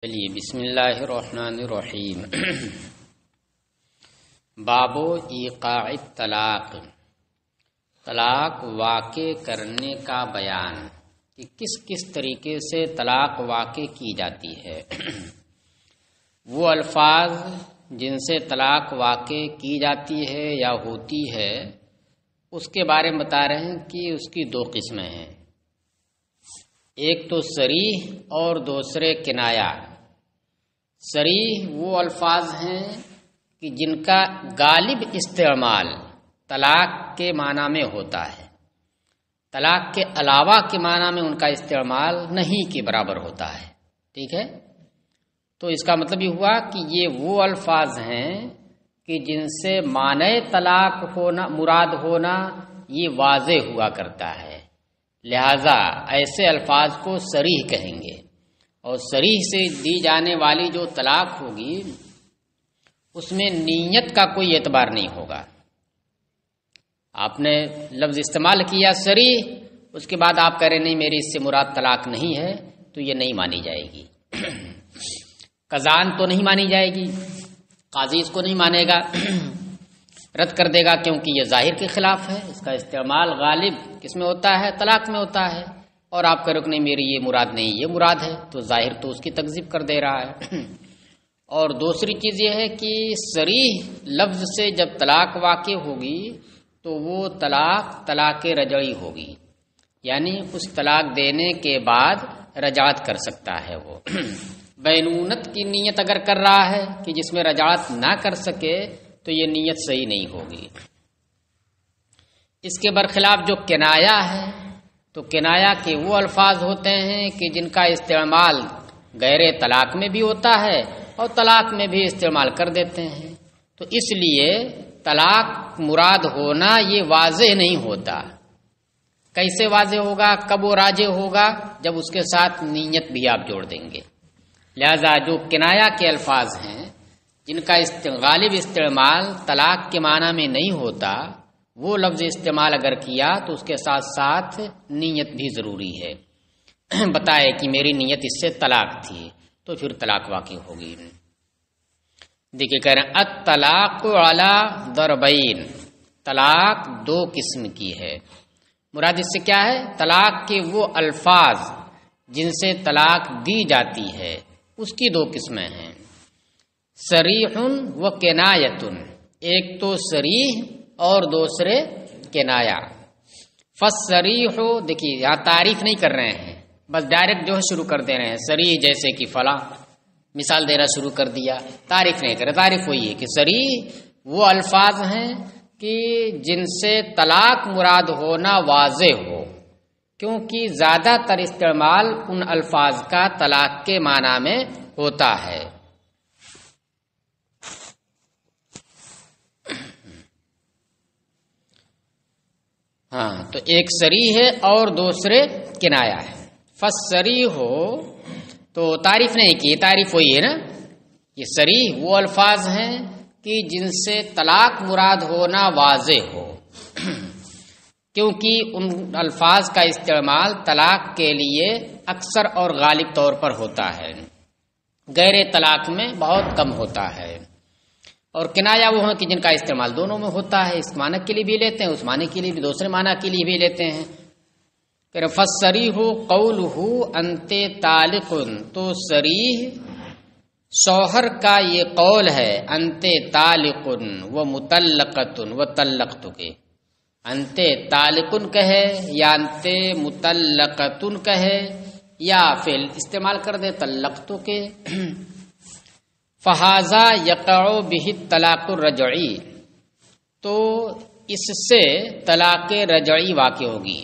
چلیے بسم اللہ الرحمن الرحیم باب ایقاع الطلاق، طلاق واقع کرنے کا بیان کہ کس کس طریقے سے طلاق واقع کی جاتی ہے۔ وہ الفاظ جن سے طلاق واقع کی جاتی ہے یا ہوتی ہے اس کے بارے میں بتا رہے ہیں کہ اس کی دو قسمیں ہیں، ایک تو صریح اور دوسرے کنایا۔ صریح وہ الفاظ ہیں کہ جن کا غالب استعمال طلاق کے معنی میں ہوتا ہے، طلاق کے علاوہ کے معنی میں ان کا استعمال نہیں کے برابر ہوتا ہے، ٹھیک ہے۔ تو اس کا مطلب یہ ہوا کہ یہ وہ الفاظ ہیں کہ جن سے معنی طلاق ہونا مراد ہونا یہ واضح ہوا کرتا ہے، لہذا ایسے الفاظ کو صریح کہیں گے۔ اور صریح سے دی جانے والی جو طلاق ہوگی اس میں نیت کا کوئی اعتبار نہیں ہوگا۔ آپ نے لفظ استعمال کیا صریح، اس کے بعد آپ کہہ رہے نہیں میری اس سے مراد طلاق نہیں ہے، تو یہ نہیں مانی جائے گی۔ قضان تو نہیں مانی جائے گی، قاضی اس کو نہیں مانے گا، رد کر دے گا، کیونکہ یہ ظاہر کے خلاف ہے۔ اس کا استعمال غالب کس میں ہوتا ہے؟ طلاق میں ہوتا ہے، اور آپ کہہ رہے کہ نہیں میری یہ مراد نہیں یہ مراد ہے، تو ظاہر تو اس کی تکذیب کر دے رہا ہے۔ اور دوسری چیز یہ ہے کہ صریح لفظ سے جب طلاق واقع ہوگی تو وہ طلاق رجعی ہوگی، یعنی اس طلاق دینے کے بعد رجعت کر سکتا ہے۔ وہ بینونت کی نیت اگر کر رہا ہے کہ جس میں رجعت نہ کر سکے تو یہ نیت صحیح نہیں ہوگی۔ اس کے برخلاف جو کنایا ہے، تو کنایا کے وہ الفاظ ہوتے ہیں کہ جن کا استعمال غیر طلاق میں بھی ہوتا ہے اور طلاق میں بھی استعمال کر دیتے ہیں، تو اس لیے طلاق مراد ہونا یہ واضح نہیں ہوتا۔ کیسے واضح ہوگا، کب وہ راجح ہوگا؟ جب اس کے ساتھ نیت بھی آپ جوڑ دیں گے۔ لہذا جو کنایا کے الفاظ ہیں جن کا غالب استعمال طلاق کے معنی میں نہیں ہوتا، وہ لفظ استعمال اگر کیا تو اس کے ساتھ ساتھ نیت بھی ضروری ہے۔ بتائے کہ میری نیت اس سے طلاق تھی، تو پھر طلاق واقع ہوگی۔ دیکھیے کہہ رہے ہیں الطلاق علی ضربین، طلاق دو قسم کی ہے۔ مراد اس سے کیا ہے؟ طلاق کے وہ الفاظ جن سے طلاق دی جاتی ہے اس کی دو قسمیں ہیں، صریح و کنایت۔ ایک تو صریح اور دوسرے کنایا۔ فالصریح، دیکھیے یہاں تعریف نہیں کر رہے ہیں، بس ڈائریکٹ جو ہے شروع کر دے رہے ہیں، صریح جیسے کہ فلاں مثال دینا شروع کر دیا، تعریف نہیں کر رہے۔ تعریف وہی ہے کہ صریح وہ الفاظ ہیں کہ جن سے طلاق مراد ہونا واضح ہو، کیونکہ زیادہ تر استعمال ان الفاظ کا طلاق کے معنی میں ہوتا ہے۔ ہاں، تو ایک صریح ہے اور دوسرے کنایا ہے۔ فالصریح ہو تو تعریف نہیں کی، تعریف وہی ہے نا، یہ صریح وہ الفاظ ہیں کہ جن سے طلاق مراد ہونا واضح ہو، کیونکہ ان الفاظ کا استعمال طلاق کے لیے اکثر اور غالب طور پر ہوتا ہے، غیر طلاق میں بہت کم ہوتا ہے۔ اور کنایا وہ ہیں کہ جن کا استعمال دونوں میں ہوتا ہے، اس معنی کے لیے بھی لیتے ہیں، اس معنی کے لیے بھی، دوسرے معنی کے لیے بھی لیتے ہیں۔ فالصریح قولہ انت طالق، تو صریح شوہر کا یہ قول ہے، انت طالق و مطلقۃ و طلقتک، انت طالق کہے یا انت مطلقۃ کہے یا فعل استعمال کر دے طلقتک، فہذا یقع بہ الطلاق الرجعی، تو اس سے طلاق رجعی واقع ہوگی۔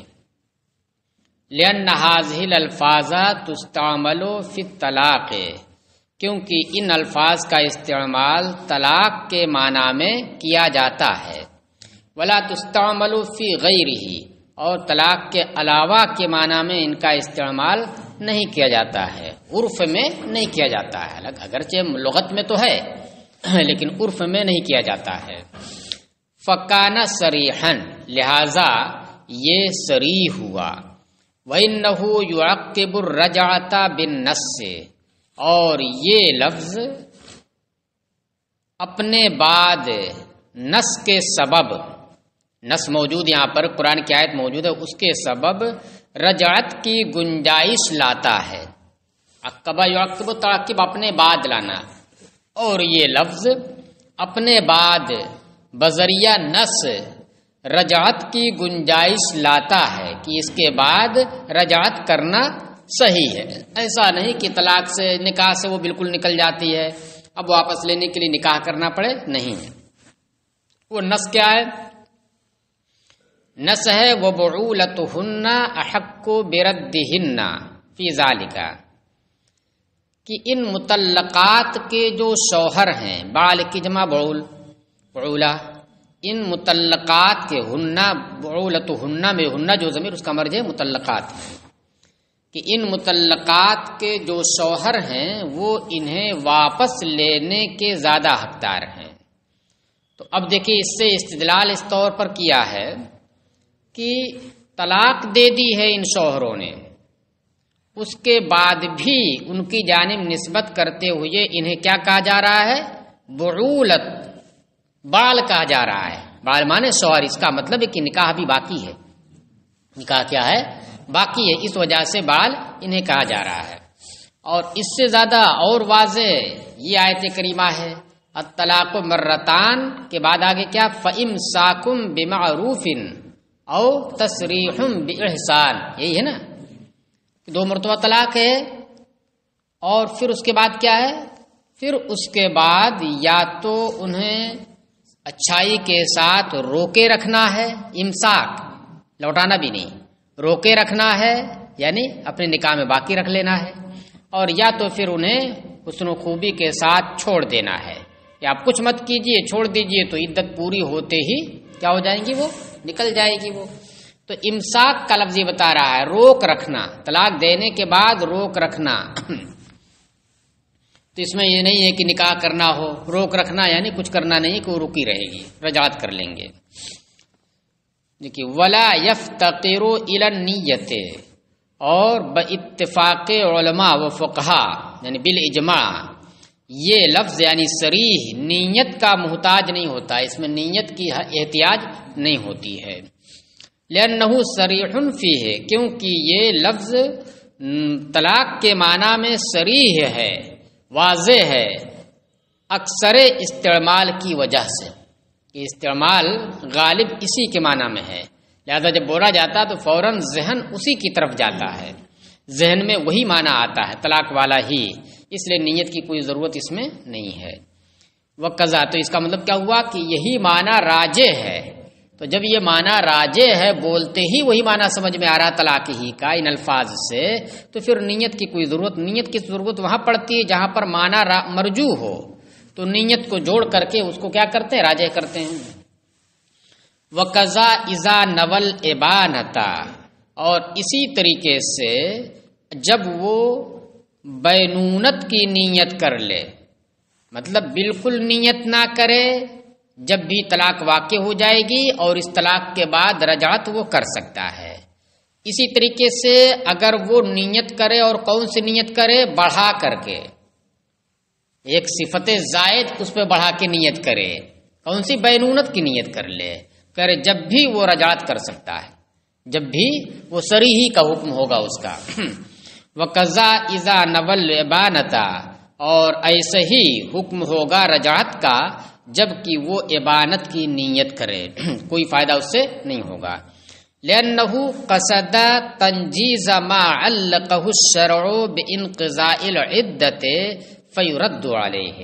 لأن هذه الالفاظ تستعمل فی الطلاق، کیونکہ ان الفاظ کا استعمال طلاق کے معنی میں کیا جاتا ہے، ولا تستعمل فی غیرہ، اور طلاق کے علاوہ کے معنی میں ان کا استعمال نہیں کیا جاتا ہے، عرف میں نہیں کیا جاتا ہے، اگرچہ لغت میں تو ہے لیکن عرف میں نہیں کیا جاتا ہے۔ فکان صریحا، لہذا یہ صریح ہوا۔ وَإِنَّهُ يُعَقِّبُ الرَّجْعَةَ بِالنَّصِّ، اور یہ لفظ اپنے بعد نس کے سبب، نس موجود یہاں پر قرآن کی آیت موجود ہے، اس کے سبب رجعت کی گنجائش لاتا ہے۔ عقبہ یعقب تعقب اپنے بعد لانا، اور یہ لفظ اپنے بعد بذریعہ نس رجعت کی گنجائش لاتا ہے کہ اس کے بعد رجعت کرنا صحیح ہے۔ ایسا نہیں کہ طلاق سے، نکاح سے وہ بالکل نکل جاتی ہے، اب واپس لینے کے لیے نکاح کرنا پڑے، نہیں ہے۔ وہ نس کیا ہے؟ نس ہے وَبُعُولَتُهُنَّ أَحَقُّ بِرَدِّهِنَّ فِي ذَلِكَ، کہ ان مطلقات کے جو شوہر ہیں، بعل کی جمع بعول، بعولہ، ان مطلقات کے ہنہ، بعولتہنہ میں ہنہ جو ضمیر اس کا مرجع مطلقات ہے، کہ ان مطلقات کے جو شوہر ہیں وہ انہیں واپس لینے کے زیادہ حقدار ہیں۔ تو اب دیکھیے اس سے استدلال اس طور پر کیا ہے کہ طلاق دے دی ہے ان شوہروں نے، اس کے بعد بھی ان کی جانب نسبت کرتے ہوئے انہیں کیا کہا جا رہا ہے؟ بعولت، بال کہا جا رہا ہے۔ بال مانے شوہر، اس کا مطلب ہے کہ نکاح بھی باقی ہے، نکاح کیا ہے؟ باقی ہے، اس وجہ سے بال انہیں کہا جا رہا ہے۔ اور اس سے زیادہ اور واضح یہ آیت کریمہ ہے، الطلاق مرتان کے بعد آگے کیا؟ فَإِمْسَاكُمْ بِمَعْرُوفٍ أَوْ تَسْرِيحٌ بِإِحْسَانٍ، یہی ہے نا، 2 مرتبہ طلاق ہے، اور پھر اس کے بعد کیا ہے؟ پھر اس کے بعد یا تو انہیں اچھائی کے ساتھ روکے رکھنا ہے، امساک لوٹانا بھی نہیں، روکے رکھنا ہے یعنی اپنے نکاح میں باقی رکھ لینا ہے، اور یا تو پھر انہیں حسن و خوبی کے ساتھ چھوڑ دینا ہے، کہ آپ کچھ مت کیجئے، چھوڑ دیجئے، تو عدت پوری ہوتے ہی کیا ہو جائیں گی؟ وہ نکل جائے گی وہ۔ تو امساک کا لفظ یہ بتا رہا ہے روک رکھنا، طلاق دینے کے بعد روک رکھنا۔ تو اس میں یہ نہیں ہے کہ نکاح کرنا ہو، روک رکھنا یعنی کچھ کرنا نہیں کہ وہ رکی رہے گی، رجعت کر لیں گے۔ دیکھیے ولا یفتقر الی النیت، اور باتفاق علماء و فقہا یعنی بالاجماع، یہ لفظ یعنی صریح نیت کا محتاج نہیں ہوتا، اس میں نیت کی احتیاج نہیں ہوتی ہے۔ لأنہ صریح فیہ، کیونکہ یہ لفظ طلاق کے معنی میں صریح ہے، واضح ہے، اکثر استعمال کی وجہ سے، یہ استعمال غالب اسی کے معنی میں ہے، لہذا جب بولا جاتا ہے تو فوراً ذہن اسی کی طرف جاتا ہے، ذہن میں وہی معنی آتا ہے طلاق والا ہی، اس لیے نیت کی کوئی ضرورت اس میں نہیں ہے۔ وقضا، تو اس کا مطلب کیا ہوا کہ یہی معنی راجح ہے، تو جب یہ معنی راجح ہے، بولتے ہی وہی معنی سمجھ میں آ رہا طلاق ہی کا ان الفاظ سے، تو پھر نیت کی کوئی ضرورت، نیت کی ضرورت وہاں پڑتی ہے جہاں پر معنی مرجوح ہو، تو نیت کو جوڑ کر کے اس کو کیا کرتے ہیں؟ راجح کرتے ہیں۔ وقضا اذا نول ابانتا، اور اسی طریقے سے جب وہ بینونت کی نیت کر لے، مطلب بالکل نیت نہ کرے، جب بھی طلاق واقع ہو جائے گی اور اس طلاق کے بعد رجعت وہ کر سکتا ہے۔ اسی طریقے سے اگر وہ نیت کرے، اور کون سی نیت کرے؟ بڑھا کر کے، ایک صفت زائد اس پہ بڑھا کے نیت کرے، کون سی؟ بینونت کی نیت کر لے، کرے، جب بھی وہ رجعت کر سکتا ہے، جب بھی وہ صریحی کا حکم ہوگا اس کا۔ وقضا اذا نول ابانتا، اور ایسے ہی حکم ہوگا رجعت کا جب کہ وہ ابانت کی نیت کرے، کوئی فائدہ اس سے نہیں ہوگا۔ لأنہ قصد تنجیز ما علقہ الشرع بانقضاء العدت فیرد علیہ،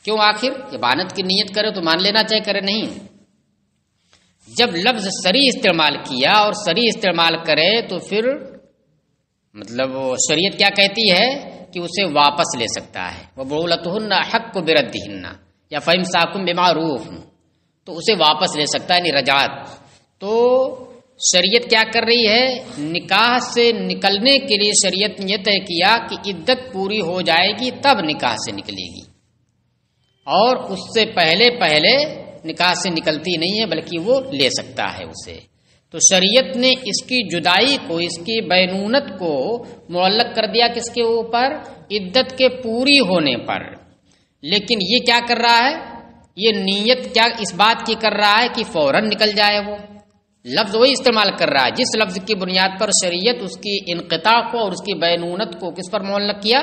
کیوں؟ آخر ابانت کی نیت کرے تو مان لینا چاہے، کرے نہیں، جب لفظ صریح استعمال کیا اور صریح استعمال کرے تو پھر مطلب شریعت کیا کہتی ہے کہ اسے واپس لے سکتا ہے، وَبُعُولَتُهُنَّ أَحَقُّ بِرَدِّهِنَّ یا فَإِمْسَاكٌ بِمَعْرُوفٍ، تو اسے واپس لے سکتا ہے، یعنی رجعت۔ تو شریعت کیا کر رہی ہے؟ نکاح سے نکلنے کے لیے شریعت نے یہ طے کیا کہ عدت پوری ہو جائے گی تب نکاح سے نکلے گی، اور اس سے پہلے نکاح سے نکلتی نہیں ہے، بلکہ وہ لے سکتا ہے اسے۔ تو شریعت نے اس کی جدائی کو، اس کی بینونت کو معلق کر دیا کس کے اوپر؟ عدت کے پوری ہونے پر۔ لیکن یہ کیا کر رہا ہے؟ یہ نیت کیا اس بات کی کر رہا ہے کہ فوراً نکل جائے، وہ لفظ وہی استعمال کر رہا ہے جس لفظ کی بنیاد پر شریعت اس کی انقطاع کو اور اس کی بینونت کو کس پر معلق کیا؟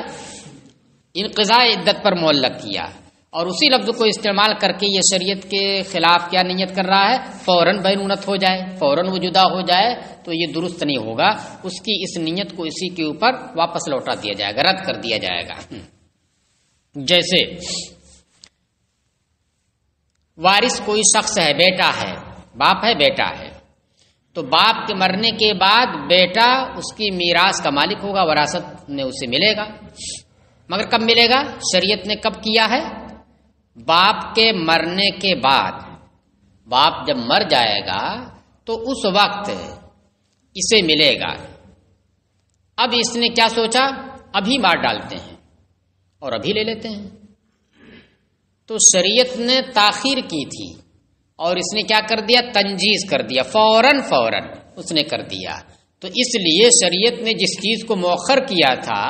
انقضاء عدت پر معلق کیا، اور اسی لفظ کو استعمال کر کے یہ شریعت کے خلاف کیا نیت کر رہا ہے؟ فوراً بینونت ہو جائے، فوراً وہ جدا ہو جائے، تو یہ درست نہیں ہوگا۔ اس کی اس نیت کو اسی کے اوپر واپس لوٹا دیا جائے گا، رد کر دیا جائے گا۔ جیسے وارث کوئی شخص ہے، بیٹا ہے، باپ ہے، بیٹا ہے، تو باپ کے مرنے کے بعد بیٹا اس کی میراث کا مالک ہوگا، وراثت میں اسے ملے گا، مگر کب ملے گا؟ شریعت نے کب کیا ہے؟ باپ کے مرنے کے بعد۔ باپ جب مر جائے گا تو اس وقت اسے ملے گا۔ اب اس نے کیا سوچا؟ ابھی مار ڈالتے ہیں اور ابھی لے لیتے ہیں، تو شریعت نے تاخیر کی تھی اور اس نے کیا کر دیا؟ تنجیز کر دیا، فوراً اس نے کر دیا۔ تو اس لیے شریعت نے جس چیز کو مؤخر کیا تھا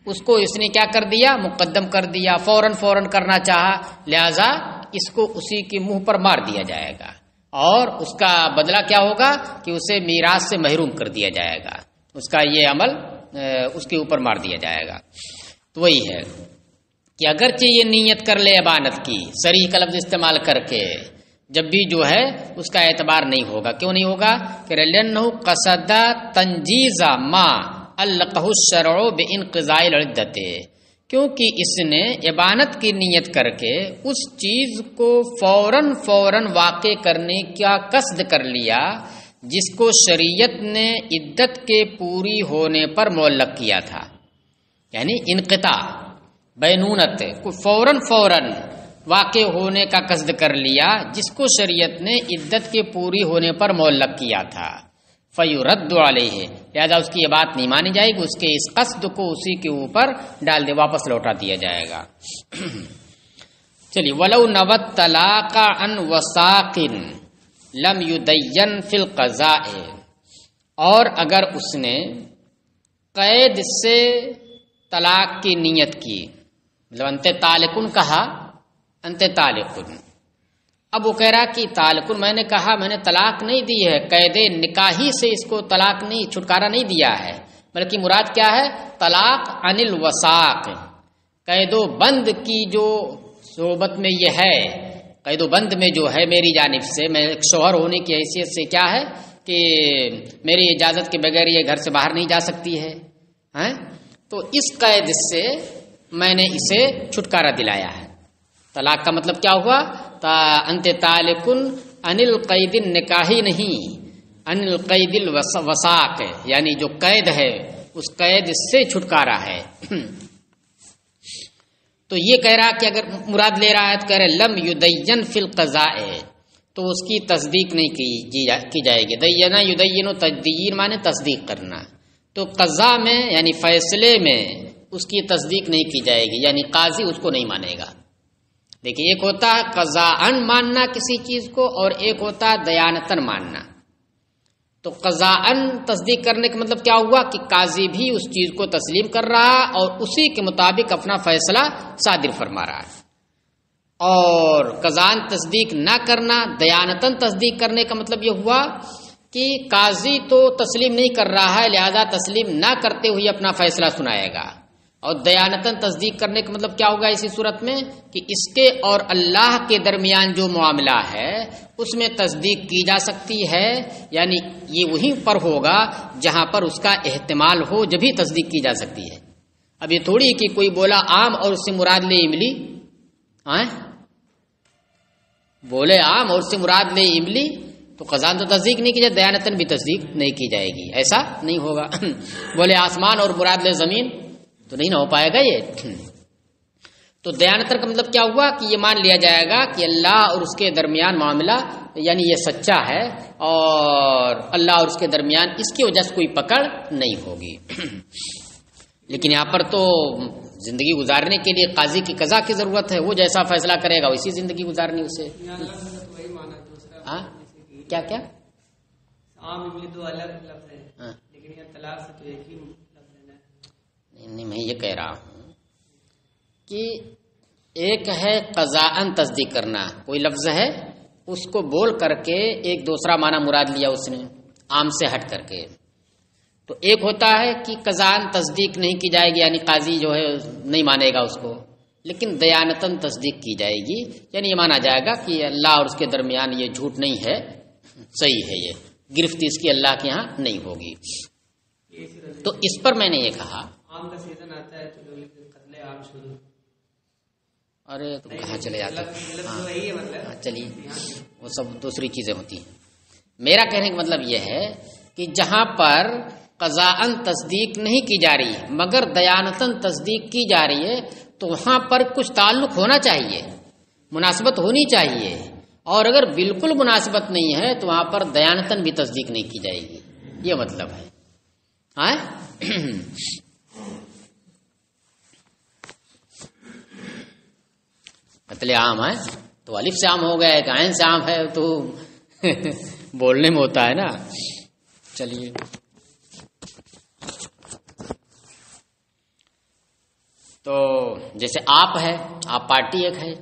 اس کو اس نے کیا کر دیا؟ مقدم کر دیا، فوراً کرنا چاہا، لہذا اس کو اسی کے منہ پر مار دیا جائے گا، اور اس کا بدلہ کیا ہوگا کہ اسے میراث سے محروم کر دیا جائے گا، اس کا یہ عمل اس کے اوپر مار دیا جائے گا۔ تو وہی ہے کہ اگرچہ یہ نیت کر لے ابانت کی صریح کا لفظ استعمال کر کے، جب بھی جو ہے اس کا اعتبار نہیں ہوگا۔ کیوں نہیں ہوگا؟ کہ لأنه قصد تنجیز ما علقہ الشرع بانقضاء العدت، کیونکہ اس نے ابانت کی نیت کر کے اس چیز کو فوراً واقع کرنے کا قصد کر لیا جس کو شریعت نے عدت کے پوری ہونے پر معلق کیا تھا، یعنی انقطاع بینونت کو فوراً واقع ہونے کا قصد کر لیا جس کو شریعت نے عدت کے پوری ہونے پر معلق کیا تھا۔ فَيُرَدُّ عَلَيْهِ، لہذا اس کی یہ بات نہیں مانی جائے گی، اس کے اس قصد کو اسی کے اوپر ڈال دے، واپس لوٹا دیا جائے گا۔ چلیے، وَلَوْ نَوَى الطَّلَاقَ عَنْ وَثَاقٍ لَمْ يُدَيَّنْ فِي الْقَضَاءِ، اور اگر اس نے قید سے طلاق کی نیت کی، مطلب انت طالقن کہا، انت طالقن، اب وہ کہہ رہا کہ طالقن میں نے کہا، میں نے طلاق نہیں دی ہے، قید نکاحی سے اس کو طلاق نہیں، چھٹکارا نہیں دیا ہے، بلکہ مراد کیا ہے؟ طلاق عن الوثاق، قید و بند کی جو صحبت میں یہ ہے، قید و بند میں جو ہے میری جانب سے، میں ایک شوہر ہونے کی حیثیت سے کیا ہے کہ میری اجازت کے بغیر یہ گھر سے باہر نہیں جا سکتی ہے، تو اس قید سے میں نے اسے چھٹکارا دلایا ہے۔ طلاق کا مطلب کیا ہوا؟ انت طالقن عن القید النکاحی نہیں، عن القید الوثاق، یعنی جو قید ہے اس قید سے چھٹکارا ہے۔ تو یہ کہہ رہا کہ اگر مراد لے رہا ہے تو کہہ رہے لم یدین فی القضاء، تو اس کی تصدیق نہیں کی جائے گی۔ دینا یدین و تجدید مانے تصدیق کرنا، تو قضاء میں یعنی فیصلے میں اس کی تصدیق نہیں کی جائے گی، یعنی قاضی اس کو نہیں مانے گا۔ دیکھیں، ایک ہوتا ہے قضاءً ماننا کسی چیز کو، اور ایک ہوتا ہے دیانتاً ماننا۔ تو قضاءً تصدیق کرنے کا مطلب کیا ہوا کہ قاضی بھی اس چیز کو تسلیم کر رہا اور اسی کے مطابق اپنا فیصلہ صادر فرما رہا ہے، اور قضاءً تصدیق نہ کرنا، دیانتاً تصدیق کرنے کا مطلب یہ ہوا کہ قاضی تو تسلیم نہیں کر رہا ہے، لہذا تسلیم نہ کرتے ہوئے اپنا فیصلہ سنائے گا، اور دیانتاً تصدیق کرنے کا مطلب کیا ہوگا اسی صورت میں کہ اس کے اور اللہ کے درمیان جو معاملہ ہے اس میں تصدیق کی جا سکتی ہے، یعنی یہ وہیں پر ہوگا جہاں پر اس کا احتمال ہو جبھی تصدیق کی جا سکتی ہے۔ اب یہ تھوڑی کہ کوئی بولا عام اور اس سے مراد لے املی، بولے عام اور اس سے مراد لے املی، تو قضاءً تو تصدیق نہیں کی جائے، دیانتاً بھی تصدیق نہیں کی جائے گی، ایسا نہیں ہوگا۔ بولے آسمان اور مراد لے زمین، تو نہیں نہ ہو پائے گا یہ۔ تو دیانتاً کا مطلب کیا ہوا کہ یہ مان لیا جائے گا کہ اللہ اور اس کے درمیان معاملہ یعنی یہ سچا ہے، اور اللہ اور اس کے درمیان اس کی وجہ سے کوئی پکڑ نہیں ہوگی۔ لیکن یہاں پر تو زندگی گزارنے کے لیے قاضی کی قضا کی ضرورت ہے، وہ جیسا فیصلہ کرے گا ویسی زندگی گزارنی اسے۔ کیا عام املی دو الگ لفظ ہیں لیکن یہ طلاق سے تو ایک ہی لفظ ہے. نہیں میں یہ کہہ رہا ہوں کہ ایک ہے قضاءً تصدیق کرنا، کوئی لفظ ہے اس کو بول کر کے ایک دوسرا معنی مراد لیا اس نے عام سے ہٹ کر کے، تو ایک ہوتا ہے کہ قضاءً تصدیق نہیں کی جائے گی، یعنی قاضی جو ہے نہیں مانے گا اس کو، لیکن دیانتاً تصدیق کی جائے گی، یعنی یہ مانا جائے گا کہ اللہ اور اس کے درمیان یہ جھوٹ نہیں ہے، صحیح ہے، یہ گرفت اس کی اللہ کے ہاں نہیں ہوگی. تو اس پر میں نے یہ کہا عام کا سیزن آتا ہے تو قتل عام شروع. ارے تم کہاں چلے جاتے ہاں چلیے وہ سب دوسری چیزیں ہوتی ہیں. میرا کہنے کا مطلب یہ ہے کہ جہاں پر قضاءً تصدیق نہیں کی جا رہی ہے مگر دیانتاً تصدیق کی جا رہی ہے تو وہاں پر کچھ تعلق ہونا چاہیے، مناسبت ہونی چاہیے، اور اگر بالکل مناسبت نہیں ہے تو وہاں پر دیانتاً بھی تصدیق نہیں کی جائے گی، یہ مطلب ہے. قتل عام ہے تو الف سے عام ہو گیا ہے، عین سے عام ہے تو بولنے میں ہوتا ہے نا. چلیے تو جیسے آپ ہے، آپ پارٹی ایک ہے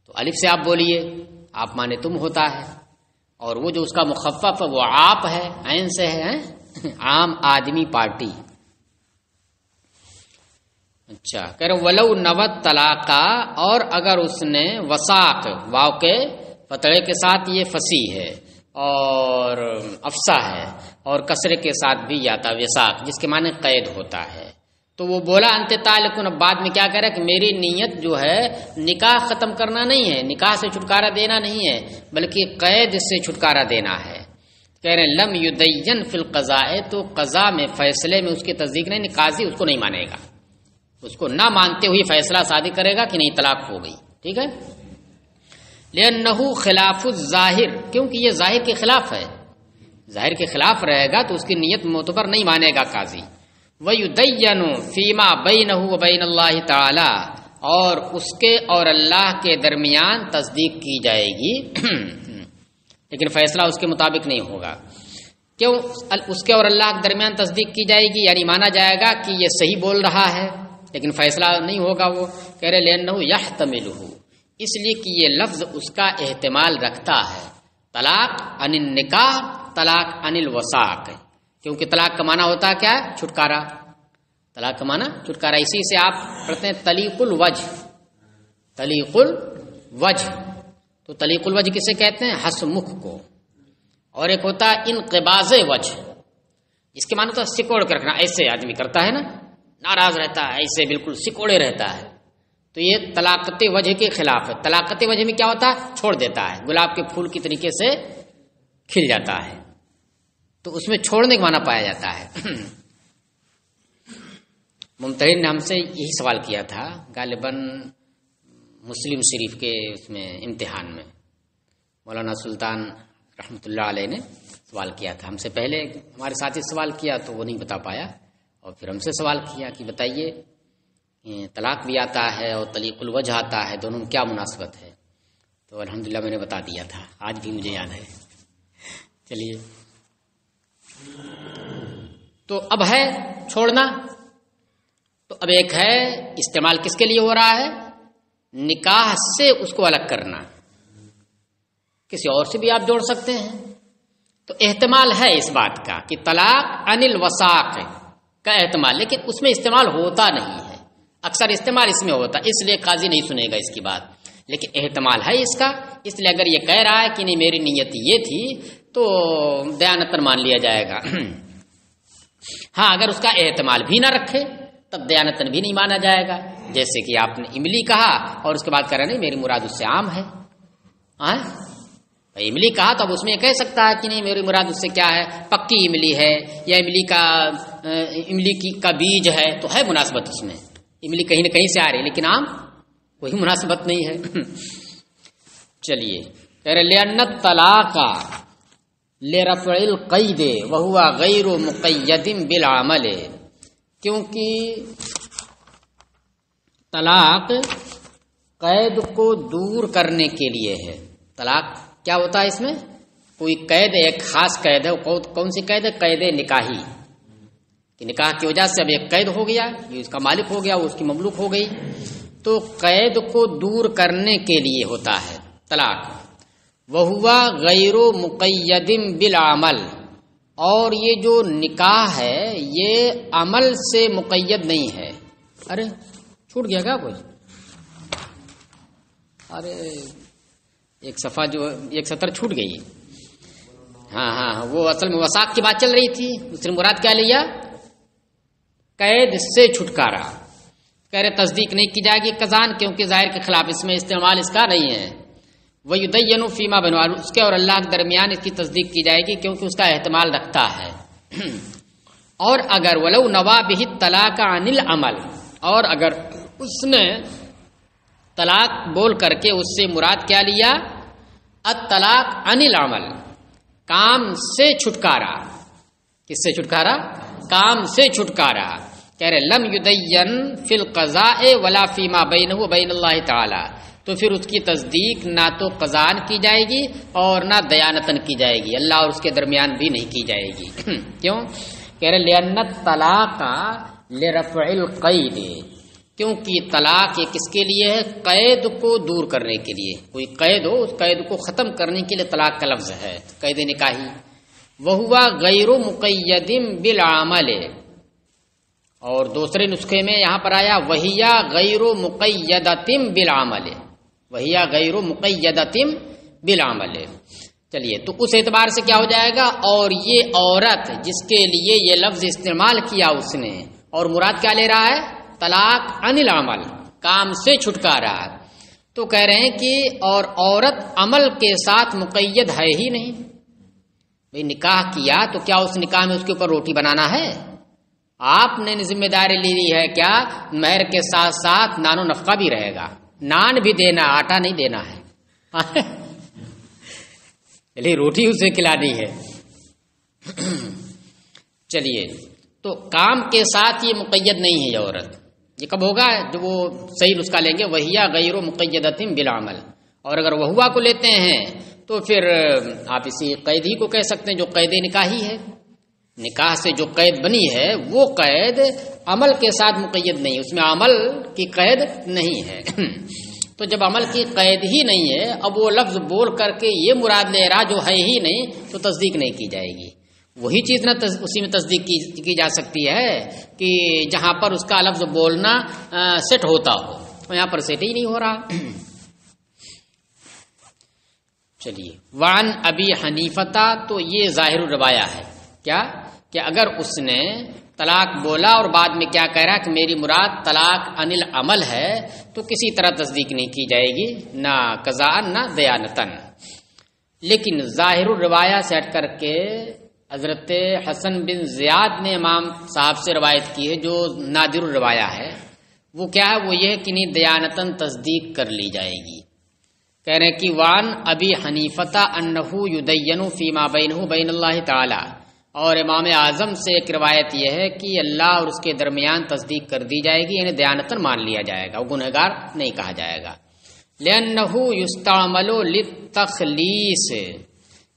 تو الف سے آپ بولیے، آپ مانے تم ہوتا ہے، اور وہ جو اس کا مخفف ہے وہ آپ ہے، عین سے ہے عام آدمی پارٹی. اچھا کہہ رہے ولو نوت طلاقہ، اور اگر اس نے وساق واو کے فتحے کے ساتھ یہ فصیح ہے اور افصاح ہے اور کسرے کے ساتھ بھی آتا وساق جس کے معنی قید ہوتا ہے، تو وہ بولا انت تعلقن، اب بعد میں کیا کہہ رہا ہے کہ میری نیت جو ہے نکاح ختم کرنا نہیں ہے، نکاح سے چھٹکارا دینا نہیں ہے بلکہ قید سے چھٹکارا دینا ہے. کہہ رہے ہیں لم یدین فی القضاء، تو قضاء میں فیصلے میں اس کی تصدیق نہیں، قاضی اس کو نہیں مانے گا، اس کو نہ مانتے ہوئے فیصلہ صادق کرے گا کہ نہیں طلاق ہو گئی. ٹھیک ہے، لأنہ خلاف الظاہر، کیونکہ یہ ظاہر کے خلاف ہے، ظاہر کے خلاف رہے گا تو اس کی نیت معتبر نہیں مانے گا قاضی. وَيُدَيَّنُ فِيمَا بَيْنَهُ وَبَيْنَ اللَّهِ تَعَالَى، اور اس کے اور اللہ کے درمیان تصدیق کی جائے گی لیکن فیصلہ اس کے مطابق نہیں ہوگا. کیوں؟ اس کے اور اللہ کے درمیان تصدیق کی جائے گی یعنی مانا جائے گا کہ یہ صحیح بول رہا ہے لیکن فیصلہ نہیں ہوگا. وہ کہہ رہے لأنه يحتمله، اس لیے کہ یہ لفظ اس کا احتمال رکھتا ہے، طلاق عن النکاح، طلاق عن الوساق، کیونکہ طلاق کا معنی ہوتا ہے کیا ہے؟ چھٹکارا. طلاق کا معنی چھٹکارا. اسی سے آپ پڑھتے ہیں طلیق الوجہ، طلیق الوجہ. تو طلیق الوجہ کسے کہتے ہیں؟ حسمخ کو. اور ایک ہوتا ہے انقباض وجہ، اس کے معنی ہوتا ہے سکوڑ کے رکھنا، ایسے آدمی کرتا ہے نا، ناراض رہتا ہے ایسے بالکل سکوڑے رہتا ہے، تو یہ طلاقت وجہ کے خلاف ہے. طلاقت وجہ میں کیا ہوتا ہے؟ چھوڑ دیتا ہے، گلاب کے پھول کی طریقے سے کھل جاتا ہے، تو اس میں چھوڑنے کا معنی پایا جاتا ہے. ممتحن نے ہم سے یہی سوال کیا تھا غالباً مسلم شریف کے اس میں امتحان میں، مولانا سلطان رحمۃ اللہ علیہ نے سوال کیا تھا ہم سے. پہلے ہمارے ساتھی سوال کیا تو وہ نہیں بتا پایا، اور پھر ہم سے سوال کیا کہ بتائیے طلاق بھی آتا ہے اور طلیق الوجہ آتا ہے، دونوں میں کیا مناسبت ہے؟ تو الحمدللہ میں نے بتا دیا تھا، آج بھی مجھے یاد ہے. چلیے تو اب ہے چھوڑنا، تو اب ایک ہے استعمال کس کے لیے ہو رہا ہے؟ نکاح سے اس کو الگ کرنا، کسی اور سے بھی آپ جوڑ سکتے ہیں. تو احتمال ہے اس بات کا کہ طلاق عن الوساق کا احتمال، لیکن اس میں استعمال ہوتا نہیں ہے، اکثر استعمال اس میں ہوتا، اس لیے قاضی نہیں سنے گا اس کی بات، لیکن احتمال ہے اس کا. اس لیے اگر یہ کہہ رہا ہے کہ نہیں میری نیت یہ تھی تو دیانتاً مان لیا جائے گا. ہاں اگر اس کا احتمال بھی نہ رکھے تب دیانتاً بھی نہیں مانا جائے گا. جیسے کہ آپ نے املی کہا اور اس کے بعد کہہ رہے نہیں میری مراد اس سے عام ہے. املی کہا تو اب اس میں یہ کہہ سکتا ہے کہ نہیں میری مراد اس سے کیا ہے؟ پکی املی ہے یا املی کا بیج ہے، تو ہے مناسبت اس میں، املی کہیں نہ کہیں سے آ رہی ہے لیکن عام کوئی مناسبت نہیں ہے. چلیے کہہ رہے لأن الطلاق لرفع القید وهو غیر مقید بالعمل، کیونکہ طلاق قید کو دور کرنے کے لیے ہے. طلاق کیا ہوتا ہے اس میں؟ کوئی قید ایک خاص قید ہے، وہ کون سی قید ہے؟ قید نکاحی، کہ نکاح کی وجہ سے اب ایک قید ہو گیا، یہ اس کا مالک ہو گیا، وہ اس کی مملوک ہو گئی، تو قید کو دور کرنے کے لیے ہوتا ہے طلاق۔ وہوا غیر مقید بالعمل، اور یہ جو نکاح ہے یہ عمل سے مقید نہیں ہے۔ ارے چھوٹ گیا کیا کوئی؟ ارے ایک صفحہ جو ایک سطر چھوٹ گئی ہے۔ ہاں وہ اصل میں وثاق کی بات چل رہی تھی، اس نے مراد کیا لیا؟ قید سے چھٹکارا۔ کہہ رہے تصدیق نہیں کی جائے گی قضان، کیونکہ ظاہر کے خلاف اس میں استعمال اس کا نہیں ہے۔ وَيُدَيَّنُ فِيمَا بَيْنَهُ، اس کے اور اللہ کے درمیان اس کی تصدیق کی جائے گی کیونکہ اس کا احتمال رکھتا ہے۔ اور اگر وَلَوْ نَوَى بِهِ الطَّلَاقَ عَنِ الْعَمَلِ، اور اگر اس نے طلاق بول کر کے اس سے مراد کیا لیا؟ الطلاق عن العمل، کام سے چھٹکارا۔ کس سے چھٹکارا؟ کام سے چھٹکارا۔ کہہ رہے لم یدین فی القضاء ولا فیما بینہ وبین اللہ تعالی، تو پھر اس کی تصدیق نہ تو قضاء کی جائے گی اور نہ دیانتن کی جائے گی، اللہ اور اس کے درمیان بھی نہیں کی جائے گی۔ کیوں؟ کہہ رہے لأن الطلاق لرفع القید، کیونکہ طلاق یہ کس کے لیے ہے؟ قید کو دور کرنے کے لیے۔ کوئی قید ہو، اس قید کو ختم کرنے کے لیے طلاق کا لفظ ہے، قید نکاحی۔ وہوا غیر مقید بالعمل، اور دوسرے نسخے میں یہاں پر آیا وہیا غیر مقیدۃ بالعمل، وہیا غیر مقیدۃ بالعمل۔ چلیے تو اس اعتبار سے کیا ہو جائے گا؟ اور یہ عورت جس کے لیے یہ لفظ استعمال کیا اس نے، اور مراد کیا لے رہا ہے؟ طلاق عن العمل، کام سے چھٹکارا۔ تو کہہ رہے ہیں کہ اور عورت عمل کے ساتھ مقید ہے ہی نہیں۔ بھئی نکاح کیا تو کیا اس نکاح میں اس کے اوپر روٹی بنانا ہے؟ آپ نے ذمہ داری لی ہے کیا؟ مہر کے ساتھ ساتھ نان و نفقہ بھی رہے گا، نان بھی دینا، آٹا نہیں دینا ہے، چلیے روٹی اسے کھلانی ہے۔ چلیے تو کام کے ساتھ یہ مقید نہیں ہے یہ عورت، یہ کب ہوگا؟ جب وہ صحیح نسخہ لیں گے وہیا غیر مقیدۃ بالعمل، اور اگر وہوا کو لیتے ہیں تو پھر آپ اسی قید ہی کو کہہ سکتے ہیں جو قید نکاحی ہے۔ نکاح سے جو قید بنی ہے وہ قید عمل کے ساتھ مقید نہیں، اس میں عمل کی قید نہیں ہے۔ تو جب عمل کی قید ہی نہیں ہے، اب وہ لفظ بول کر کے یہ مراد لے رہا جو ہے ہی نہیں، تو تصدیق نہیں کی جائے گی۔ وہی چیز نہ اسی میں تصدیق کی جا سکتی ہے کہ جہاں پر اس کا لفظ بولنا سیٹ ہوتا ہو، یہاں پر سیٹ ہی نہیں ہو رہا۔ چلیے وعن ابی حنیفہ، تو یہ ظاہر الروایہ ہے کیا کہ اگر اس نے طلاق بولا اور بعد میں کیا کہہ رہا کہ میری مراد طلاق عن العمل ہے، تو کسی طرح تصدیق نہیں کی جائے گی، نہ قضاء نہ دیانتن۔ لیکن ظاہر الروایہ سے ہٹ کر کے حضرت حسن بن زیاد نے امام صاحب سے روایت کی ہے جو نادر الروایہ ہے، وہ کیا ہے؟ وہ یہ کہ نہیں دیانتن تصدیق کر لی جائے گی۔ کہہ رہے ہیں کہ وان ابی حنیفہ انہ یدین فیما بینہ بین اللہ تعالی، اور امام اعظم سے ایک روایت یہ ہے کہ اللہ اور اس کے درمیان تصدیق کر دی جائے گی، یعنی دیانتن مان لیا جائے گا، وہ گنہگار نہیں کہا جائے گا۔ لأنہ یستعمل للتخلیص،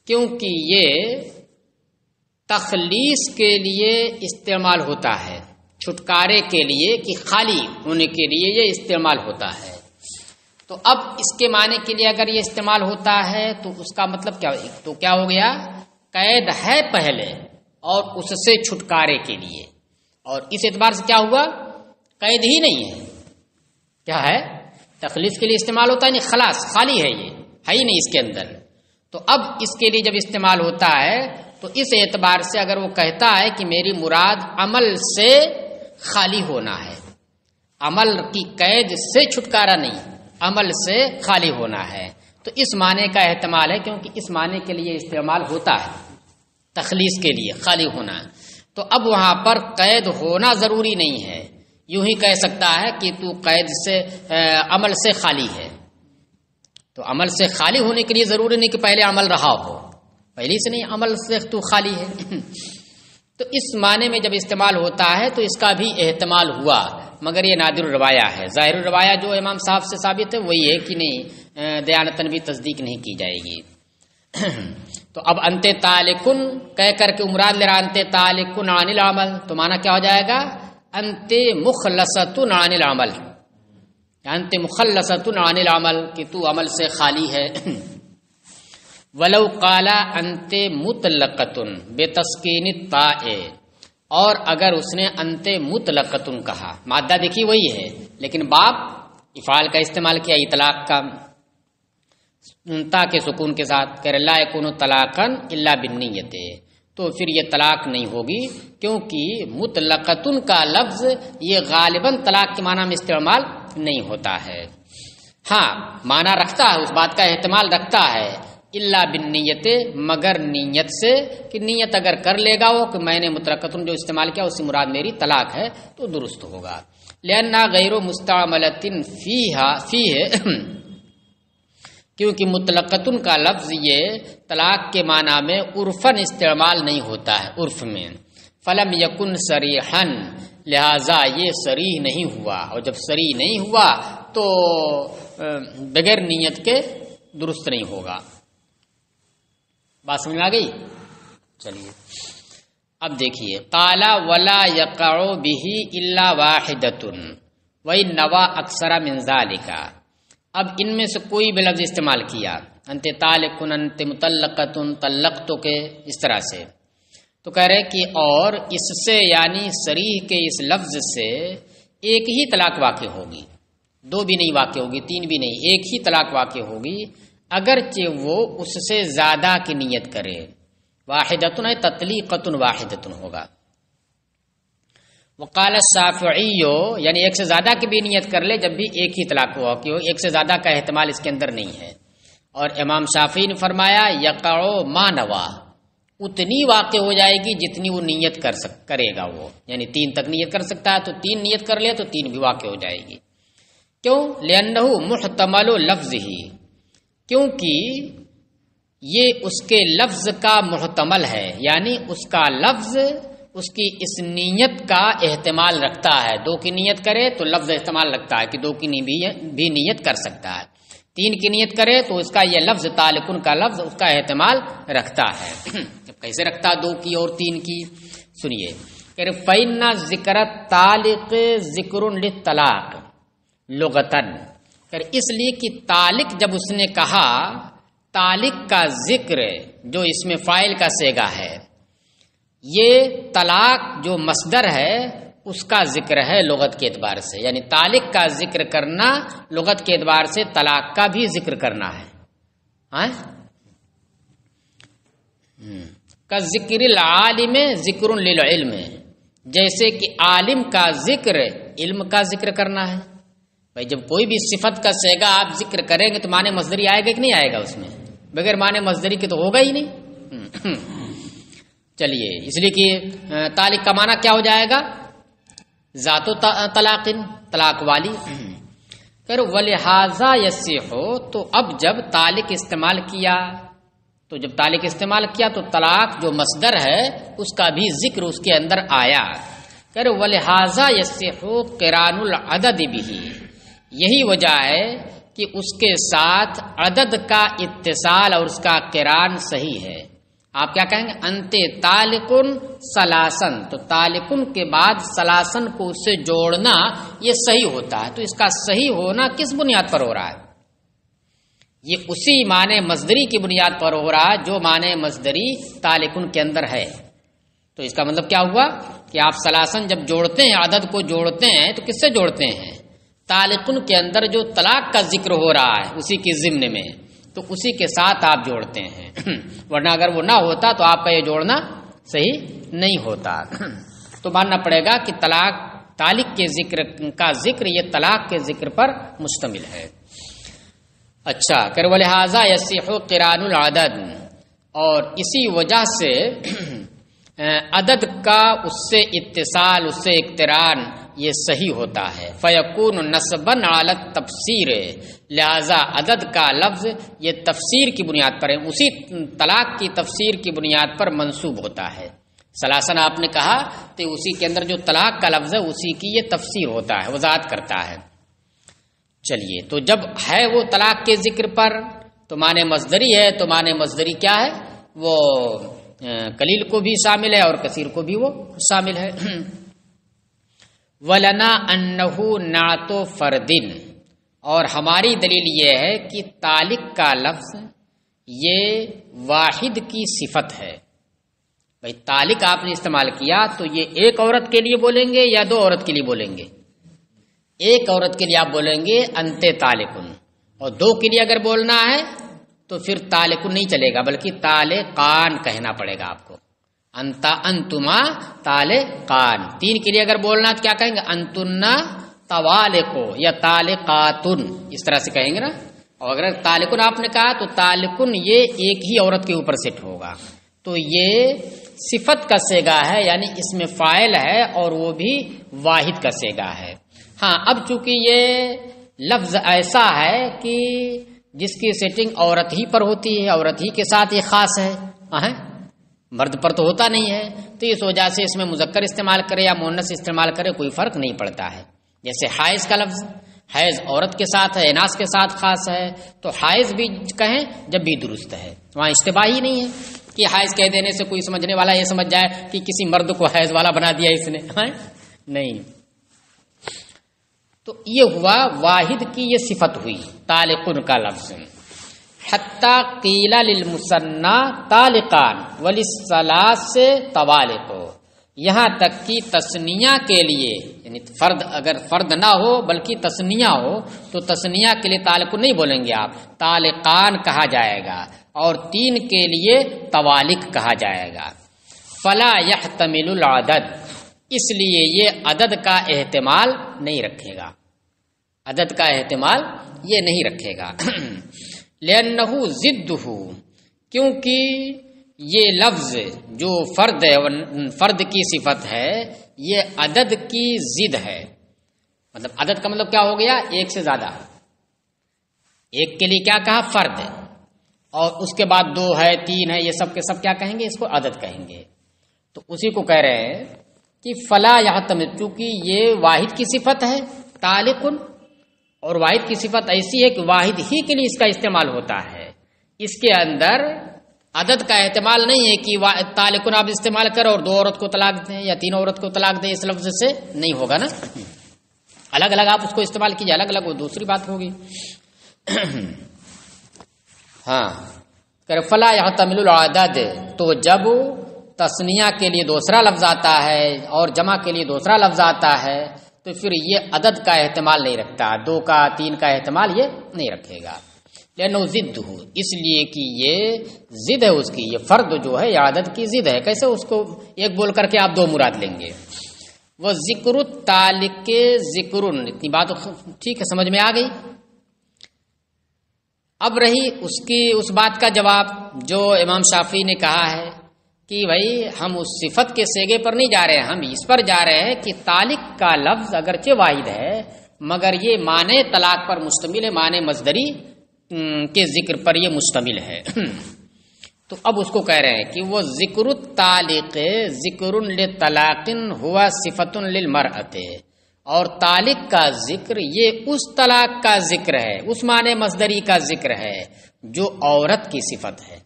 کیونکہ یہ تخلیص کے لیے استعمال ہوتا ہے، چھٹکارے کے لیے کہ خالی ہونے کے لیے یہ استعمال ہوتا ہے۔ تو اب اس کے معنی کے لیے اگر یہ استعمال ہوتا ہے تو اس کا مطلب کیا؟ تو کیا ہو گیا؟ قید ہے پہلے اور اس سے چھٹکارے کے لیے، اور اس اعتبار سے کیا ہوا؟ قید ہی نہیں ہے، کیا ہے؟ تخلیص کے لیے استعمال ہوتا ہے، نہیں خلاص خالی ہے، یہ ہے ہی نہیں اس کے اندر۔ تو اب اس کے لیے جب استعمال ہوتا ہے تو اس اعتبار سے اگر وہ کہتا ہے کہ میری مراد عمل سے خالی ہونا ہے، عمل کی قید سے چھٹکارا نہیں، عمل سے خالی ہونا ہے، تو اس معنی کا احتمال ہے، کیونکہ اس معنی کے لیے استعمال ہوتا ہے تخلیص کے لیے خالی ہونا۔ تو اب وہاں پر قید ہونا ضروری نہیں ہے، یوں ہی کہہ سکتا ہے کہ تو قید سے عمل سے خالی ہے، تو عمل سے خالی ہونے کے لیے ضروری نہیں کہ پہلے عمل رہا ہو، پہلے سے نہیں عمل سے تو خالی ہے۔ تو اس معنی میں جب استعمال ہوتا ہے تو اس کا بھی احتمال ہوا، مگر یہ نادر الروایہ ہے۔ ظاہر الروایہ جو امام صاحب سے ثابت ہے وہی ہے کہ نہیں دیانتن بھی تصدیق نہیں کی جائے گی۔ تو اب انت تالکن کہہ کر کے مراد لے رہا انت تالکن عن العمل، تو معنی کیا ہو جائے گا؟ انت مخلصۃ عن العمل، انت مخلصۃ عن العمل کہ تو عمل سے خالی ہے۔ ولو قال انت مطلقۃ بتسکین الطاء، اور اگر اس نے انت مطلقۃ کہا، مادہ دیکھی وہی ہے لیکن باب افعال کا استعمال کیا اطلاق کا، تا کے سکون کے ساتھ، کہ لا یکون طلاقا الا بالنیت، تو پھر یہ طلاق نہیں ہوگی کیونکہ مطلقۃ کا لفظ یہ غالباً طلاق کے معنی میں استعمال نہیں ہوتا ہے۔ ہاں معنی رکھتا ہے، اس بات کا احتمال رکھتا ہے، الا بالنیت، مگر نیت سے، کہ نیت اگر کر لے گا وہ کہ میں نے مطلقۃ جو استعمال کیا اس سے مراد میری طلاق ہے تو درست ہوگا۔ لأنها غیر مستعملۃ فیہ، کیونکہ مطلقۃ کا لفظ یہ طلاق کے معنی میں عرفاً استعمال نہیں ہوتا ہے، عرف میں۔ فلم یکن صریحا، لہذا یہ صریح نہیں ہوا، اور جب صریح نہیں ہوا تو بغیر نیت کے درست نہیں ہوگا۔ بات سمجھ میں آ گئی؟ چلیے اب دیکھیے، قال ولا یقع به الا واحدۃ وان نوى اکثر من ذلك، اب ان میں سے کوئی بھی لفظ استعمال کیا، انت طالق، انت مطلقۃ، طلقتک، اس طرح سے، تو کہہ رہے کہ اور اس سے یعنی صریح کے اس لفظ سے ایک ہی طلاق واقع ہوگی، دو بھی نہیں واقع ہوگی، تین بھی نہیں، ایک ہی طلاق واقع ہوگی، اگرچہ وہ اس سے زیادہ کی نیت کرے۔ واحدۃ ہے تطلیقۃ واحدۃ ہوگا۔ وقال الشافعی، یعنی ایک سے زیادہ کی بھی نیت کر لے جب بھی ایک ہی طلاق ہوا، کہ ایک سے زیادہ کا احتمال اس کے اندر نہیں ہے۔ اور امام شافعی نے فرمایا یقع ما نوى، اتنی واقع ہو جائے گی جتنی وہ نیت کرے گا، وہ یعنی تین تک نیت کر سکتا ہے تو تین نیت کر لے تو تین بھی واقع ہو جائے گی۔ کیوں؟ لأنہ محتمل لفظ ہی، کیونکہ یہ اس کے لفظ کا محتمل ہے، یعنی اس کا لفظ اس کی اس نیت کا احتمال رکھتا ہے، دو کی نیت کرے تو لفظ احتمال رکھتا ہے کہ دو کی بھی نیت کر سکتا ہے، تین کی نیت کرے تو اس کا یہ لفظ طالقن کا لفظ اس کا احتمال رکھتا ہے۔ کیسے رکھتا ہے دو کی اور تین کی؟ سنیے، کہ فإن ذکر الطالق ذکر للطلاق لغتاً، اس لیے کہ طالق جب اس نے کہا، طالق کا ذکر جو اس میں فاعل کا صیغہ ہے، یہ طلاق جو مصدر ہے اس کا ذکر ہے لغت کے اعتبار سے، یعنی طالق کا ذکر کرنا لغت کے اعتبار سے طلاق کا بھی ذکر کرنا ہے۔ کا ذکر العالم ذکر للعلم، جیسے کہ عالم کا ذکر علم کا ذکر کرنا ہے۔ بھائی جب کوئی بھی صفت کا صیغہ آپ ذکر کریں گے تو معنی مصدری آئے گا کہ نہیں آئے گا؟ اس میں بغیر معنی مصدری کے تو ہوگا ہی نہیں۔ چلیے، اس لیے کہ طالق کا معنی کیا ہو جائے گا؟ ذات و طلاق، طلاق والی۔ ولہذا یصح، تو اب جب طالق استعمال کیا تو جب طالق استعمال کیا تو طلاق جو مصدر ہے اس کا بھی ذکر اس کے اندر آیا۔ ولہذا یصح قران العدد به، یہی وجہ ہے کہ اس کے ساتھ عدد کا اتصال اور اس کا قران صحیح ہے۔ آپ کیا کہیں گے؟ انت طالقن ثلاثن، تو طالقن کے بعد ثلاثن کو اس سے جوڑنا یہ صحیح ہوتا ہے۔ تو اس کا صحیح ہونا کس بنیاد پر ہو رہا ہے؟ یہ اسی معنی مصدری کی بنیاد پر ہو رہا ہے جو معنی مصدری طالقن کے اندر ہے۔ تو اس کا مطلب کیا ہوا کہ آپ ثلاثن جب جوڑتے ہیں، عدد کو جوڑتے ہیں تو کس سے جوڑتے ہیں؟ طالقن کے اندر جو طلاق کا ذکر ہو رہا ہے اسی کے ضمن میں، تو اسی کے ساتھ آپ جوڑتے ہیں، ورنہ اگر وہ نہ ہوتا تو آپ کا یہ جوڑنا صحیح نہیں ہوتا۔ تو ماننا پڑے گا کہ طالق کے ذکر کا ذکر یہ طلاق کے ذکر پر مشتمل ہے۔ اچھا، کہ ولہذا یصح قران العدد، اور اسی وجہ سے عدد کا اس سے اتصال، اس سے اقتران یہ صحیح ہوتا ہے۔ فیکون نصبا علی التفسیر، لہذا عدد کا لفظ یہ تفسیر کی بنیاد پر ہے، اسی طلاق کی تفسیر کی بنیاد پر منصوب ہوتا ہے۔ ثلاثن آپ نے کہا تو اسی کے اندر جو طلاق کا لفظ ہے اسی کی یہ تفسیر ہوتا ہے، وضاحت کرتا ہے۔ چلیے، تو جب ہے وہ طلاق کے ذکر پر تو معنی مصدری ہے، تو معنی مصدری کیا ہے؟ وہ قلیل کو بھی شامل ہے اور کثیر کو بھی وہ شامل ہے۔ وَلَنَا أَنَّهُ نَعْتُ فَرْدٍ، اور ہماری دلیل یہ ہے کہ طالق کا لفظ یہ واحد کی صفت ہے۔ بھائی طالق آپ نے استعمال کیا تو یہ ایک عورت کے لیے بولیں گے یا دو عورت کے لیے بولیں گے؟ ایک عورت کے لیے آپ بولیں گے انتے طالقن، اور دو کے لیے اگر بولنا ہے تو پھر طالقن نہیں چلے گا بلکہ طالقان کہنا پڑے گا آپ کو، انتا انتما طالقان۔ تین کے لیے اگر بولنا تو کیا کہیں گے؟ انتنا طوالقو یا طالقاتن، اس طرح سے کہیں گے نا۔ اور اگر طالقن آپ نے کہا تو طالقن یہ ایک ہی عورت کے اوپر سیٹ ہوگا، تو یہ صفت کا صیغہ ہے، یعنی اس میں فاعل ہے اور وہ بھی واحد کا صیغہ ہے۔ ہاں اب چونکہ یہ لفظ ایسا ہے کہ جس کی سیٹنگ عورت ہی پر ہوتی ہے، عورت ہی کے ساتھ یہ خاص ہے، مرد پر تو ہوتا نہیں ہے، تو اس وجہ سے اس میں مذکر استعمال کرے یا مؤنث استعمال کرے کوئی فرق نہیں پڑتا ہے۔ جیسے حائض کا لفظ، حیض عورت کے ساتھ ہے، اناث کے ساتھ خاص ہے، تو حائض بھی کہیں جب بھی درست ہے، وہاں اشتباہ ہی نہیں ہے کہ حائض کہہ دینے سے کوئی سمجھنے والا یہ سمجھ جائے کہ کسی مرد کو حیض والا بنا دیا اس نے، نہیں۔ تو یہ ہوا واحد کی یہ صفت ہوئی طالقن کا لفظ۔ حتی قیل للمثنی طالقان وللثلاث طوالق، یہاں تک کہ تثنیہ کے لیے، یعنی فرد اگر فرد نہ ہو بلکہ تثنیہ ہو تو تثنیہ کے لیے طالقن نہیں بولیں گے آپ، طالقان کہا جائے گا، اور تین کے لیے طوالق کہا جائے گا۔ فلا يحتمل العدد، اس لیے یہ عدد کا احتمال نہیں رکھے گا، عدد کا احتمال یہ نہیں رکھے گا۔ لأنہ ضدہ، کیونکہ یہ لفظ جو فرد ہے، فرد کی صفت ہے، یہ عدد کی ضد ہے۔ مطلب عدد کا مطلب کیا ہو گیا؟ ایک سے زیادہ۔ ایک کے لیے کیا کہا؟ فرد، اور اس کے بعد دو ہے، تین ہے، یہ سب کے سب کیا کہیں گے؟ اس کو عدد کہیں گے۔ تو اسی کو کہہ رہے ہیں کہ فلا یحتمل، چونکہ یہ واحد کی صفت ہے طالقن، اور واحد کی صفت ایسی ہے کہ واحد ہی کے لیے اس کا استعمال ہوتا ہے، اس کے اندر عدد کا احتمال نہیں ہے کہ طالقن آپ استعمال کرو اور دو عورت کو طلاق دیں یا تین عورت کو طلاق دیں، اس لفظ سے نہیں ہوگا نا، الگ الگ آپ اس کو استعمال کیجیے، الگ الگ وہ دوسری بات ہوگی۔ ہاں فلا یحتمل العدد، تو جب تثنیہ کے لیے دوسرا لفظ آتا ہے اور جمع کے لیے دوسرا لفظ آتا ہے تو پھر یہ عدد کا احتمال نہیں رکھتا، دو کا تین کا احتمال یہ نہیں رکھے گا۔ لأنه ضد، اس لیے کہ یہ ضد ہے اس کی، یہ فرد جو ہے یہ عدد کی ضد ہے، کیسے اس کو ایک بول کر کے آپ دو مراد لیں گے؟ وہ ذکر الطالق ذکر، اتنی بات ٹھیک ہے، سمجھ میں آ گئی۔ اب رہی اس بات کا جواب جو امام شافعی نے کہا ہے کہ بھائی ہم اس صفت کے صیغے پر نہیں جا رہے ہیں، ہم اس پر جا رہے ہیں کہ طالق کا لفظ اگرچہ واحد ہے مگر یہ معنی طلاق پر مشتمل ہے، معنی مصدری کے ذکر پر یہ مشتمل ہے۔ تو اب اس کو کہہ رہے ہیں کہ وہ ذکر الطالق ذکر لطلاق ہوا صفت للمرأۃ، اور طالق کا ذکر یہ اس طلاق کا ذکر ہے، اس معنی مصدری کا ذکر ہے جو عورت کی صفت ہے،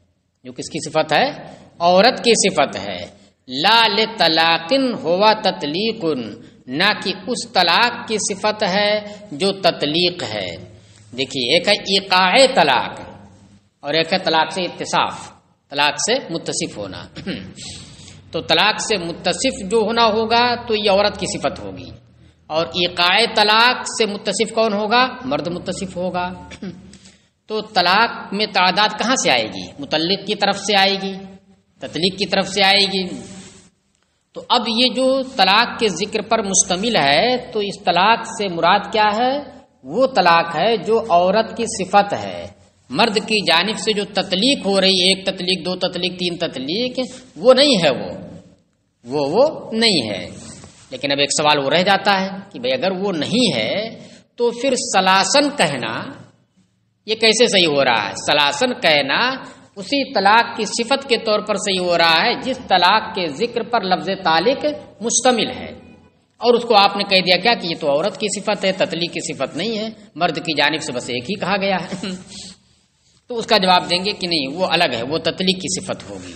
جو کس کی صفت ہے؟ عورت کی صفت ہے۔ لا لطلاق ہوا تطلیق، نہ کہ اس طلاق کی صفت ہے جو تطلیق ہے۔ دیکھیے ایک ہے ایقاع طلاق اور ایک ہے طلاق سے اتصاف، طلاق سے متصف ہونا۔ تو طلاق سے متصف جو ہونا ہوگا تو یہ عورت کی صفت ہوگی، اور ایقاع طلاق سے متصف کون ہوگا؟ مرد متصف ہوگا۔ تو طلاق میں تعداد کہاں سے آئے گی؟ مطلق کی طرف سے آئے گی، تطلیق کی طرف سے آئے گی۔ تو اب یہ جو طلاق کے ذکر پر مشتمل ہے تو اس طلاق سے مراد کیا ہے؟ وہ طلاق ہے جو عورت کی صفت ہے، مرد کی جانب سے جو تطلیق ہو رہی، ایک تطلیق، دو تطلیق، تین تطلیق، وہ نہیں ہے، وہ نہیں ہے۔ لیکن اب ایک سوال وہ رہ جاتا ہے کہ بھئی اگر وہ نہیں ہے تو پھر سلاسن کہنا یہ کیسے صحیح ہو رہا ہے؟ سلاسن کہنا اسی طلاق کی صفت کے طور پر صحیح ہو رہا ہے جس طلاق کے ذکر پر لفظ طالق مشتمل ہے، اور اس کو آپ نے کہہ دیا کیا کہ یہ تو عورت کی صفت ہے، تطلیق کی صفت نہیں ہے، مرد کی جانب سے بس ایک ہی کہا گیا ہے۔ تو اس کا جواب دیں گے کہ نہیں، وہ الگ ہے، وہ تطلیق کی صفت ہوگی۔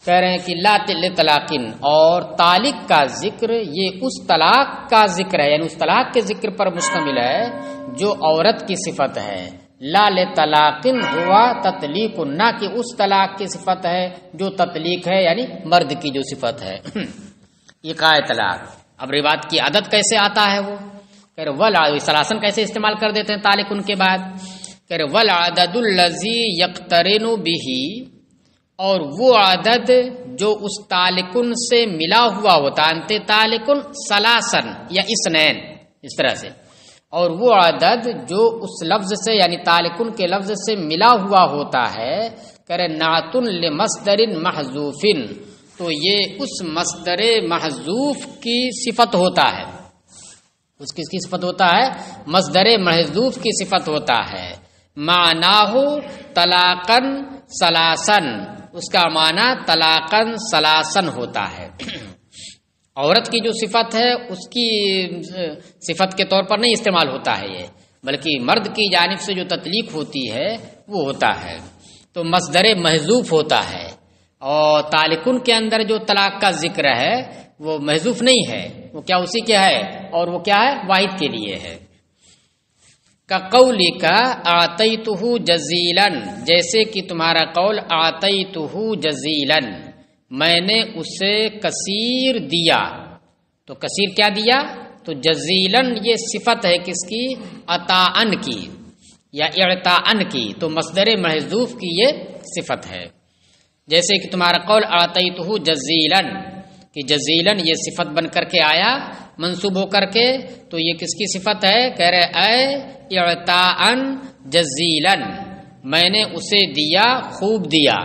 کہہ رہے ہیں کہ لا طلاقن، اور طالق کا ذکر یہ اس طلاق کا ذکر ہے، یعنی اس طلاق کے ذکر پر مشتمل ہے جو عورت کی صفت ہے۔ لا طلاقن ہوا تطلیق، نہ کہ اس طلاق کی صفت ہے جو تطلیق ہے، یعنی مرد کی جو صفت ہے۔ ایقاع طلاق، اب روایت کی عدد کیسے آتا ہے وہ؟ کہہ رہے والعدد، ثلاثن کیسے استعمال کر دیتے ہیں طالق ان کے بعد؟ کہہ رہے والعدد الذی یقترن بہ، اور وہ عدد جو اس طالقن سے ملا ہوا ہوتا ہے، انت طالقن ثلاثن یا اثنین، اس طرح سے، اور وہ عدد جو اس لفظ سے یعنی طالقن کے لفظ سے ملا ہوا ہوتا ہے، کہہ رہے نعت لمصدر محذوف، تو یہ اس مصدر محذوف کی صفت ہوتا ہے۔ اس کس کی صفت ہوتا ہے؟ مصدر محذوف کی صفت ہوتا ہے۔ معناہ طلاقن ثلاثن، اس کا معنی طلاقن ثلاثن ہوتا ہے۔ عورت کی جو صفت ہے اس کی صفت کے طور پر نہیں استعمال ہوتا ہے یہ، بلکہ مرد کی جانب سے جو تطلیق ہوتی ہے وہ ہوتا ہے، تو مصدر محذوف ہوتا ہے۔ اور طالقن کے اندر جو طلاق کا ذکر ہے وہ محذوف نہیں ہے، وہ کیا اسی کے ہے، اور وہ کیا ہے؟ واحد کے لیے ہے۔ کا قولی کا آتیتہ جزیلا، جیسے کہ تمہارا قول آتیتہ جزیلا، میں نے اسے کثیر دیا، تو کثیر کیا دیا؟ تو جزیلن یہ صفت ہے کس کی؟ عطاءن کی یا اعطاءن کی، تو مصدر محذوف کی یہ صفت ہے۔ جیسے کہ تمہارا قول آتیتہ جزیلن، کہ جزیلن یہ صفت بن کر کے آیا منصوب ہو کر کے، تو یہ کس کی صفت ہے؟ کہہ رہے اے اعطاءن جزیلن، میں نے اسے دیا خوب دیا۔